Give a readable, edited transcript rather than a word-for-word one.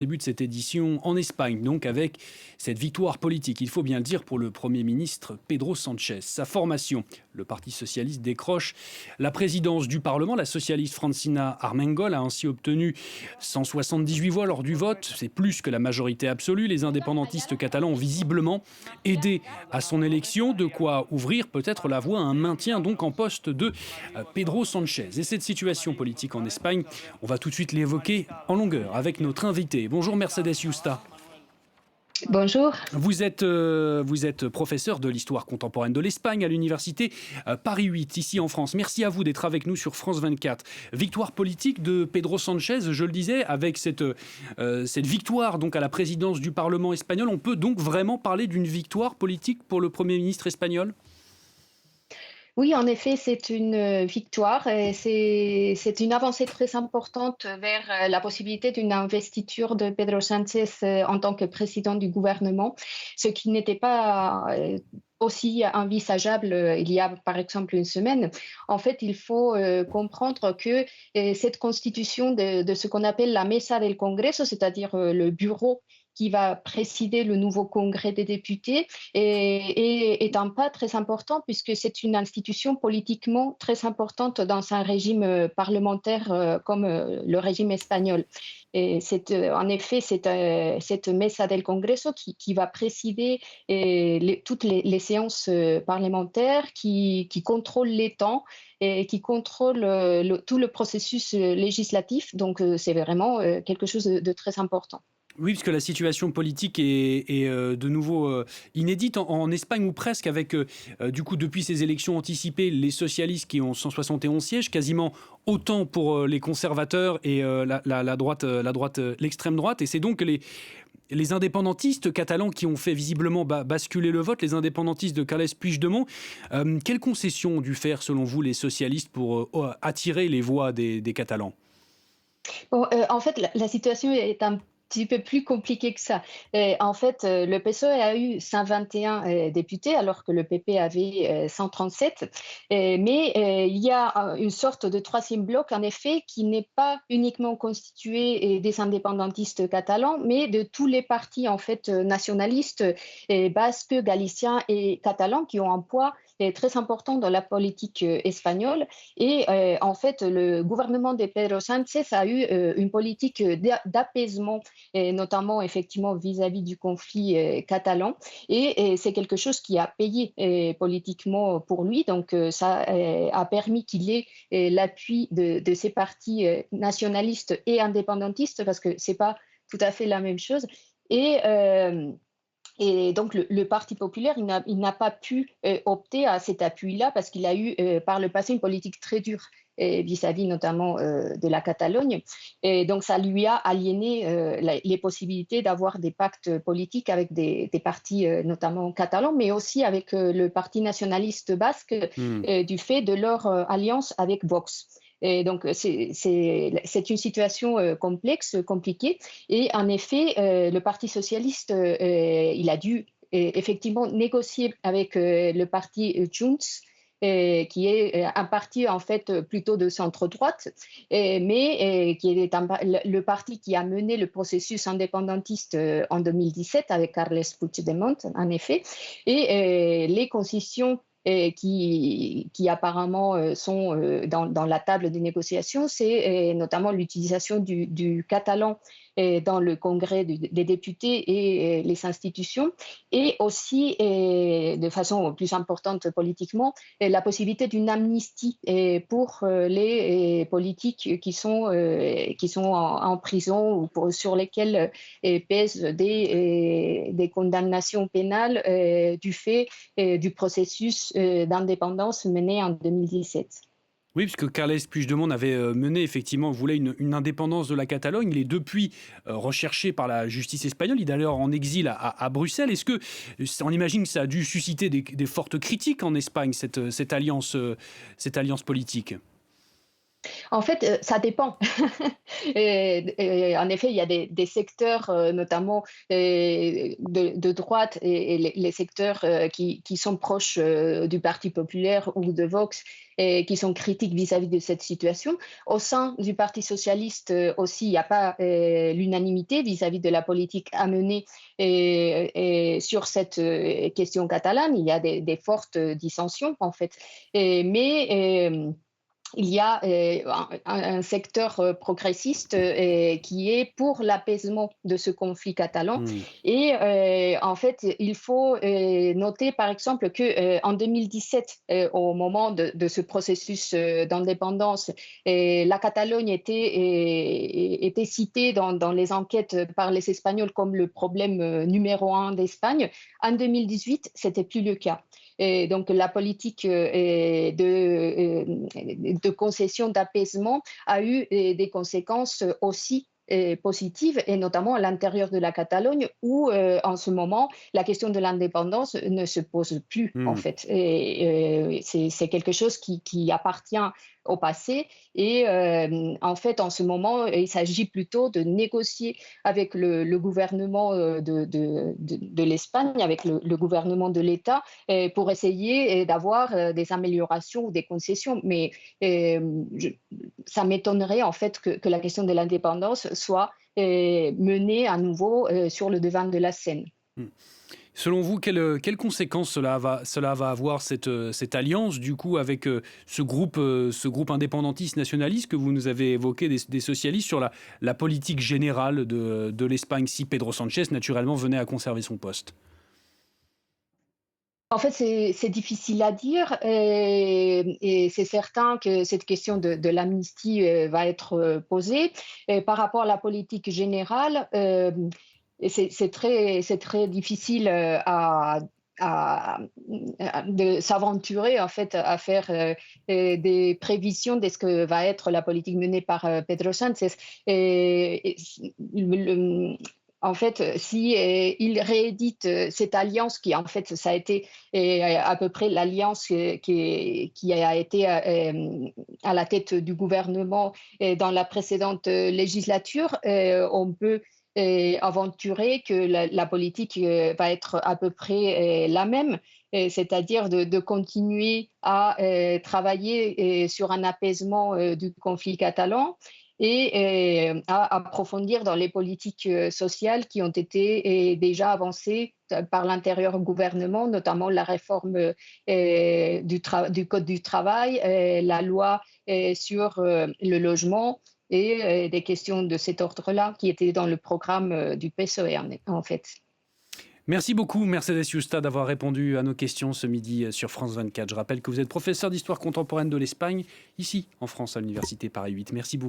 Début de cette édition en Espagne, donc avec cette victoire politique, il faut bien le dire, pour le Premier ministre Pedro Sánchez. Sa formation, le Parti socialiste décroche la présidence du Parlement. La socialiste Francina Armengol a ainsi obtenu 178 voix lors du vote. C'est plus que la majorité absolue. Les indépendantistes catalans ont visiblement aidé à son élection, de quoi ouvrir peut-être la voie à un maintien donc en poste de Pedro Sánchez. Et cette situation politique en Espagne, on va tout de suite l'évoquer en longueur avec notre invité. Bonjour Mercedes Yusta. Bonjour. Vous êtes professeur de l'histoire contemporaine de l'Espagne à l'université Paris 8, ici en France. Merci à vous d'être avec nous sur France 24. Victoire politique de Pedro Sánchez, je le disais, avec cette victoire donc à la présidence du Parlement espagnol. On peut donc vraiment parler d'une victoire politique pour le Premier ministre espagnol ? Oui, en effet, c'est une victoire et c'est une avancée très importante vers la possibilité d'une investiture de Pedro Sánchez en tant que président du gouvernement, ce qui n'était pas aussi envisageable il y a par exemple une semaine. En fait, il faut comprendre que cette constitution de ce qu'on appelle la Mesa del Congreso, c'est-à-dire le bureau qui va présider le nouveau congrès des députés, est un pas très important puisque c'est une institution politiquement très importante dans un régime parlementaire comme le régime espagnol. Et c'est en effet cette Mesa del Congreso qui va présider toutes les séances parlementaires, qui contrôle les temps et qui contrôle tout le processus législatif. Donc c'est vraiment quelque chose de très important. Oui, parce que la situation politique est de nouveau inédite en Espagne, ou presque, avec du coup depuis ces élections anticipées, les socialistes qui ont 171 sièges, quasiment autant pour les conservateurs et la droite, l'extrême droite. Et c'est donc les indépendantistes catalans qui ont fait visiblement basculer le vote, les indépendantistes de Carles Puigdemont. Quelles concessions ont dû faire, selon vous, les socialistes pour attirer les voix des Catalans ? Bon, en fait, la situation est un petit peu plus compliquée que ça. En fait, le PSOE a eu 121 députés alors que le PP avait 137. Mais il y a une sorte de troisième bloc, en effet, qui n'est pas uniquement constitué des indépendantistes catalans, mais de tous les partis en fait nationalistes basques, galiciens et catalans qui ont un poids très important dans la politique espagnole. Et en fait, le gouvernement de Pedro Sánchez a eu une politique d'apaisement, et notamment effectivement vis-à-vis du conflit catalan. Et c'est quelque chose qui a payé politiquement pour lui. Donc ça a permis qu'il ait l'appui de ces partis nationalistes et indépendantistes, parce que c'est pas tout à fait la même chose. Et et donc, le Parti populaire, il n'a pas pu opter à cet appui-là parce qu'il a eu par le passé une politique très dure vis-à-vis notamment de la Catalogne. Et donc, ça lui a aliéné les possibilités d'avoir des pactes politiques avec des partis notamment catalans, mais aussi avec le Parti nationaliste basque du fait de leur alliance avec Vox. Et donc, c'est une situation complexe, compliquée. Et en effet, le Parti socialiste, il a dû effectivement négocier avec le parti Junts, qui est un parti en fait plutôt de centre-droite, mais qui est le parti qui a mené le processus indépendantiste en 2017 avec Carles Puigdemont, en effet. Et les concessions qui apparemment sont dans la table des négociations, c'est notamment l'utilisation du catalan dans le congrès des députés et les institutions, et aussi, de façon plus importante politiquement, la possibilité d'une amnistie pour les politiques qui sont en prison ou sur lesquels pèsent des condamnations pénales du fait du processus d'indépendance mené en 2017. Oui, puisque Carles Puigdemont avait mené, effectivement, voulait une indépendance de la Catalogne. Il est depuis recherché par la justice espagnole. Il est d'ailleurs en exil à Bruxelles. Est-ce que, on imagine que ça a dû susciter des fortes critiques en Espagne, cette alliance politique ? En fait, ça dépend. En effet, il y a des secteurs, notamment, de droite et les secteurs, qui sont proches, du Parti populaire ou de Vox et qui sont critiques vis-à-vis de cette situation. Au sein du Parti socialiste, aussi, il n'y a pas, l'unanimité vis-à-vis de la politique à mener et sur cette, question catalane. Il y a des fortes, dissensions, en fait. Il y a un secteur progressiste qui est pour l'apaisement de ce conflit catalan. Hmm. Et en fait, il faut noter par exemple que en 2017, au moment de ce processus d'indépendance, la Catalogne était citée dans les enquêtes par les Espagnols comme le problème numéro un d'Espagne. En 2018, c'était plus le cas. Et donc la politique de concession d'apaisement a eu des conséquences aussi positives, et notamment à l'intérieur de la Catalogne, où en ce moment, la question de l'indépendance ne se pose plus, en Hmm. fait. Et c'est quelque chose qui appartient au passé. Et en fait, en ce moment, il s'agit plutôt de négocier avec le gouvernement de l'Espagne, avec le gouvernement de l'État, pour essayer d'avoir des améliorations ou des concessions. Mais je, ça m'étonnerait en fait que la question de l'indépendance soit menée à nouveau sur le devant de la scène. Hmm. Selon vous, quelles conséquences cela va avoir, cette alliance, du coup, avec ce groupe indépendantiste nationaliste que vous nous avez évoqué, des socialistes, sur la politique générale de l'Espagne, si Pedro Sánchez, naturellement, venait à conserver son poste? En fait, c'est difficile à dire, et c'est certain que cette question de l'amnistie va être posée. Et par rapport à la politique générale, et c'est très difficile de s'aventurer en fait à faire des prévisions de ce que va être la politique menée par Pedro Sánchez. Et en fait, si il réédite cette alliance qui, en fait, ça a été à peu près l'alliance qui a été à la tête du gouvernement dans la précédente législature, on peut aventurer que la politique va être à peu près la même, c'est-à-dire de continuer à travailler sur un apaisement du conflit catalan et à approfondir dans les politiques sociales qui ont été déjà avancées par l'intérieur gouvernement, notamment la réforme du Code du travail, la loi sur le logement et des questions de cet ordre-là qui étaient dans le programme du PSOE en fait. Merci beaucoup, Mercedes Yusta, d'avoir répondu à nos questions ce midi sur France 24. Je rappelle que vous êtes professeur d'histoire contemporaine de l'Espagne, ici en France, à l'Université Paris 8. Merci beaucoup.